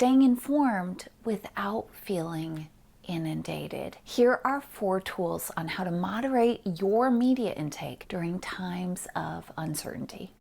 staying informed without feeling inundated. Here are 4 tools on how to moderate your media intake during times of uncertainty.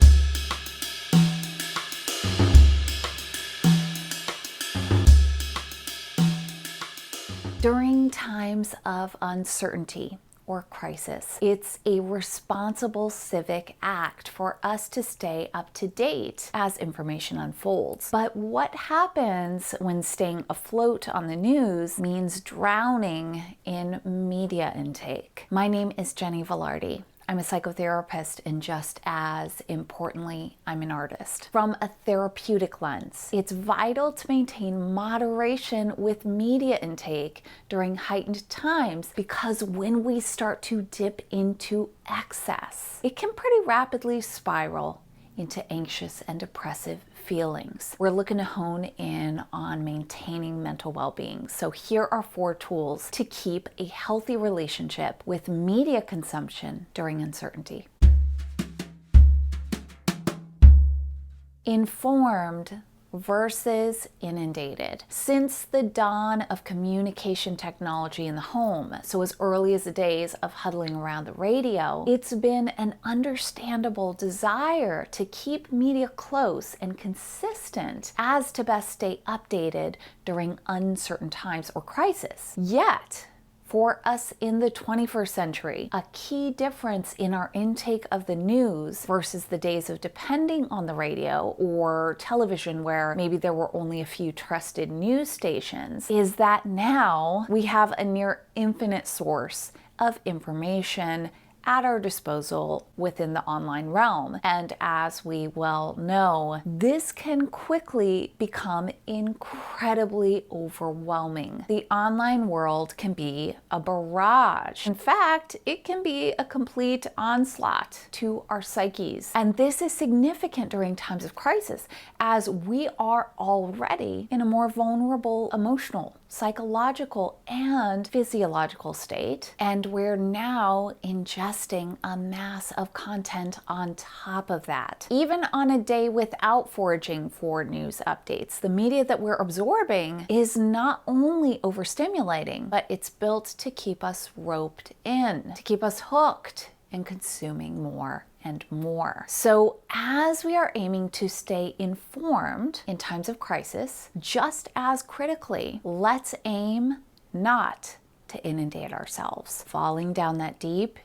During times of uncertainty or crisis, it's a responsible civic act for us to stay up to date as information unfolds. But what happens when staying afloat on the news means drowning in media intake? My name is Jenny Velarde. I'm a psychotherapist, and just as importantly, I'm an artist. From a therapeutic lens, it's vital to maintain moderation with media intake during heightened times, because when we start to dip into excess, it can pretty rapidly spiral into anxious and depressive feelings. We're looking to hone in on maintaining mental well-being. So here are 4 tools to keep a healthy relationship with media consumption during uncertainty. Informed versus inundated. Since the dawn of communication technology in the home, so as early as the days of huddling around the radio, it's been an understandable desire to keep media close and consistent as to best stay updated during uncertain times or crisis. Yet, for us in the 21st century, a key difference in our intake of the news versus the days of depending on the radio or television, where maybe there were only a few trusted news stations, is that now we have a near infinite source of information at our disposal within the online realm. And as we well know, this can quickly become incredibly overwhelming. The online world can be a barrage. In fact, it can be a complete onslaught to our psyches. And this is significant during times of crisis, as we are already in a more vulnerable emotional, psychological, and physiological state, and we're now ingesting a mass of content on top of that. Even on a day without foraging for news updates, the media that we're absorbing is not only overstimulating, but it's built to keep us roped in, to keep us hooked and consuming more and more. So as we are aiming to stay informed in times of crisis, just as critically, let's aim not to inundate ourselves, falling down that deep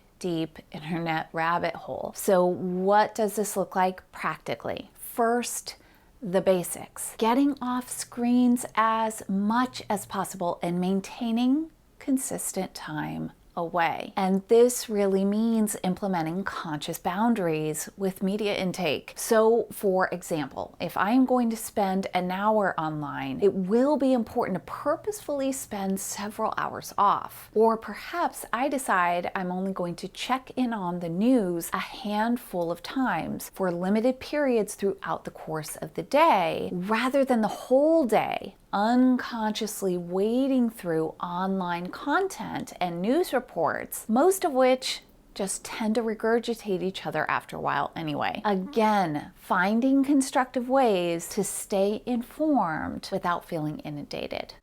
internet rabbit hole. So what does this look like practically? First, the basics. Getting off screens as much as possible and maintaining consistent time away. And this really means implementing conscious boundaries with media intake. So for example, if I am going to spend an hour online, it will be important to purposefully spend several hours off. Or perhaps I decide I'm only going to check in on the news a handful of times for limited periods throughout the course of the day, rather than the whole day unconsciously wading through online content and news reports, most of which just tend to regurgitate each other after a while anyway. Again, finding constructive ways to stay informed without feeling inundated.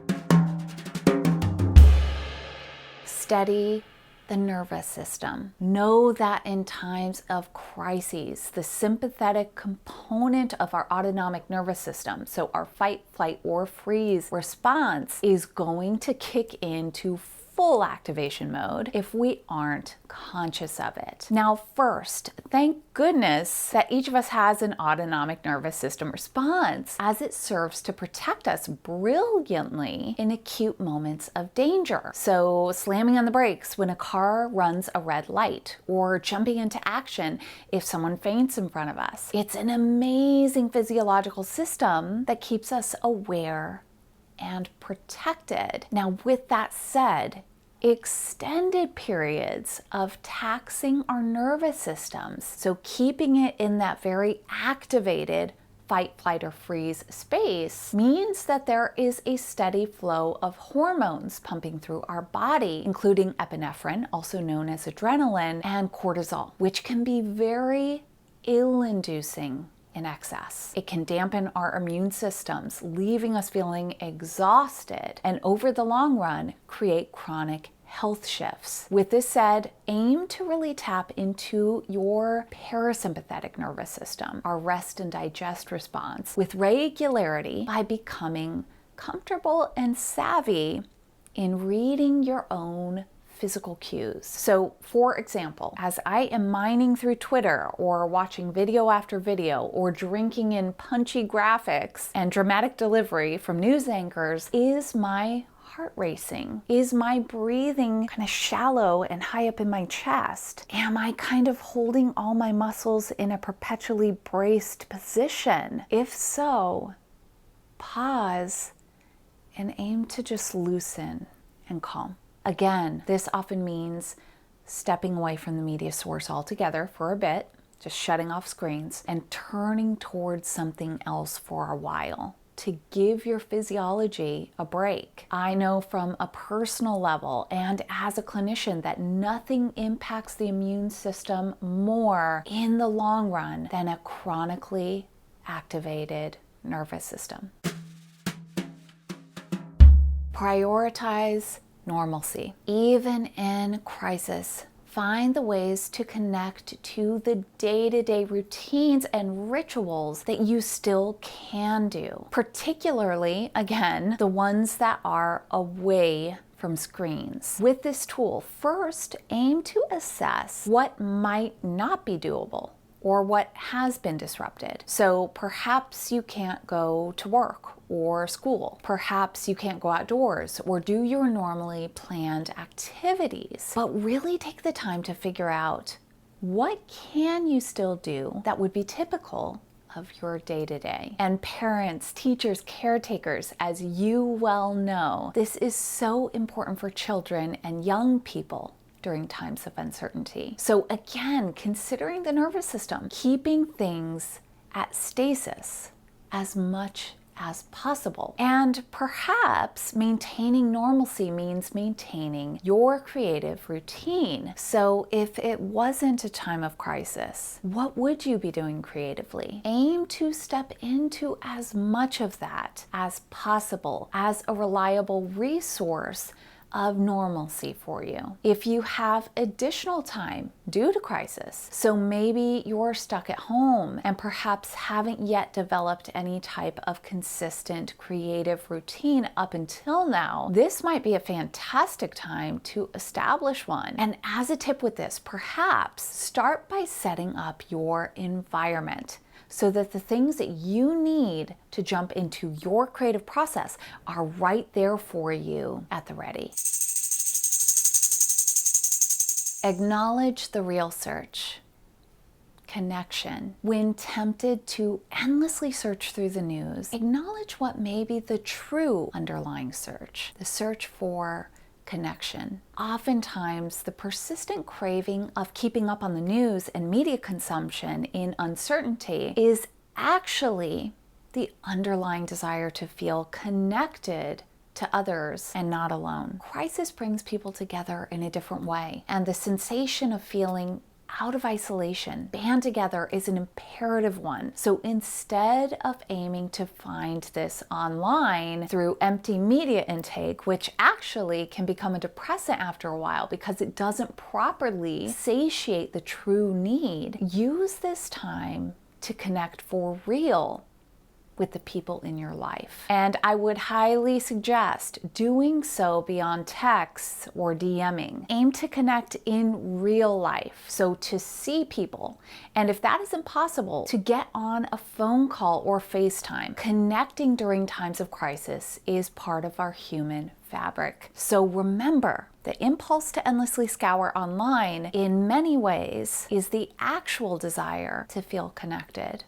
Steady the nervous system. Know that in times of crises, the sympathetic component of our autonomic nervous system, so our fight, flight, or freeze response, is going to kick into full activation mode if we aren't conscious of it. Now, first, thank goodness that each of us has an autonomic nervous system response, as it serves to protect us brilliantly in acute moments of danger. So slamming on the brakes when a car runs a red light, or jumping into action if someone faints in front of us. It's an amazing physiological system that keeps us aware and protected. Now, with that said, extended periods of taxing our nervous systems, so keeping it in that very activated fight, flight, or freeze space, means that there is a steady flow of hormones pumping through our body, including epinephrine, also known as adrenaline, and cortisol, which can be very ill-inducing in excess. It can dampen our immune systems, leaving us feeling exhausted, and over the long run, create chronic health shifts. With this said, aim to really tap into your parasympathetic nervous system, our rest and digest response, with regularity by becoming comfortable and savvy in reading your own physical cues. So, for example, as I am mining through Twitter or watching video after video or drinking in punchy graphics and dramatic delivery from news anchors, is my heart racing? Is my breathing kind of shallow and high up in my chest? Am I kind of holding all my muscles in a perpetually braced position? If so, pause and aim to just loosen and calm. Again, this often means stepping away from the media source altogether for a bit, just shutting off screens, and turning towards something else for a while to give your physiology a break. I know from a personal level and as a clinician that nothing impacts the immune system more in the long run than a chronically activated nervous system. Prioritize normalcy. Even in crisis, find the ways to connect to the day-to-day routines and rituals that you still can do, particularly, again, the ones that are away from screens. With this tool, first aim to assess what might not be doable or what has been disrupted. So perhaps you can't go to work or school. Perhaps you can't go outdoors or do your normally planned activities. But really take the time to figure out what can you still do that would be typical of your day-to-day. And parents, teachers, caretakers, as you well know, this is so important for children and young people during times of uncertainty. So again, considering the nervous system, keeping things at stasis as much as possible. And perhaps maintaining normalcy means maintaining your creative routine. So if it wasn't a time of crisis, what would you be doing creatively? Aim to step into as much of that as possible as a reliable resource of normalcy for you. If you have additional time due to crisis, so maybe you're stuck at home and perhaps haven't yet developed any type of consistent creative routine up until now, this might be a fantastic time to establish one. And as a tip with this, perhaps start by setting up your environment so that the things that you need to jump into your creative process are right there for you at the ready. Acknowledge the real search. Connection. When tempted to endlessly search through the news, acknowledge what may be the true underlying search, the search for connection. Oftentimes, the persistent craving of keeping up on the news and media consumption in uncertainty is actually the underlying desire to feel connected to others and not alone. Crisis brings people together in a different way, and the sensation of feeling out of isolation, band together, is an imperative one. So instead of aiming to find this online through empty media intake, which actually can become a depressant after a while because it doesn't properly satiate the true need, use this time to connect for real with the people in your life. And I would highly suggest doing so beyond texts or DMing. Aim to connect in real life, so to see people. And if that isn't possible, to get on a phone call or FaceTime. Connecting during times of crisis is part of our human fabric. So remember, the impulse to endlessly scour online in many ways is the actual desire to feel connected.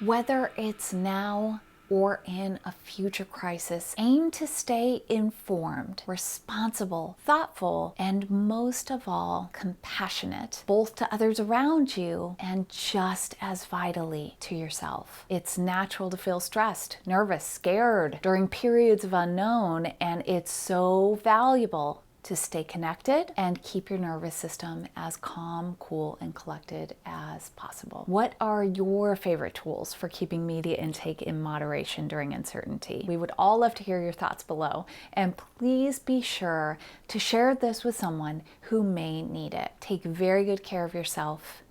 Whether it's now or in a future crisis, aim to stay informed, responsible, thoughtful, and most of all, compassionate, both to others around you and just as vitally to yourself. It's natural to feel stressed, nervous, scared during periods of unknown, and it's so valuable to stay connected and keep your nervous system as calm, cool, and collected as possible. What are your favorite tools for keeping media intake in moderation during uncertainty? We would all love to hear your thoughts below, and please be sure to share this with someone who may need it. Take very good care of yourself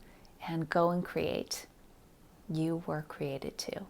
and go and create. You were created to.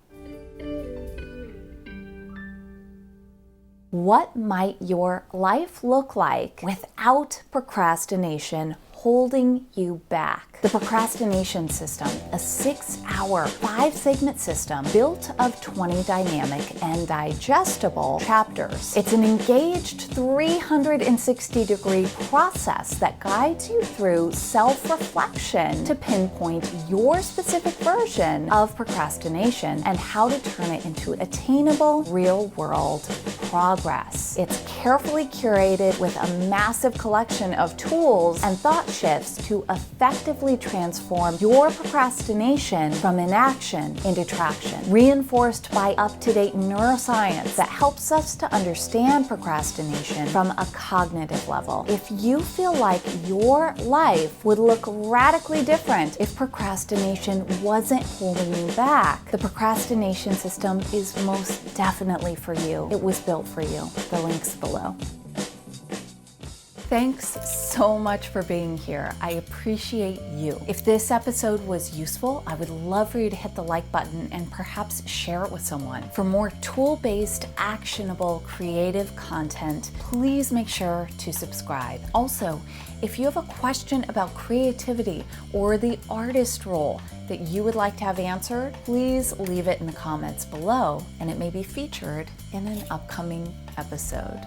What might your life look like without procrastination holding you back? The procrastination system, a 6-hour, 5-segment system built of 20 dynamic and digestible chapters. It's an engaged 360-degree process that guides you through self-reflection to pinpoint your specific version of procrastination and how to turn it into attainable, real-world progress. It's carefully curated with a massive collection of tools and thought shifts to effectively transform your procrastination from inaction into traction, reinforced by up-to-date neuroscience that helps us to understand procrastination from a cognitive level. If you feel like your life would look radically different if procrastination wasn't holding you back, the procrastination system is most definitely for you. It was built for you. The link's below. Thanks so much for being here. I appreciate you. If this episode was useful, I would love for you to hit the like button and perhaps share it with someone. For more tool-based, actionable, creative content, please make sure to subscribe. Also, if you have a question about creativity or the artist role that you would like to have answered, please leave it in the comments below and it may be featured in an upcoming episode.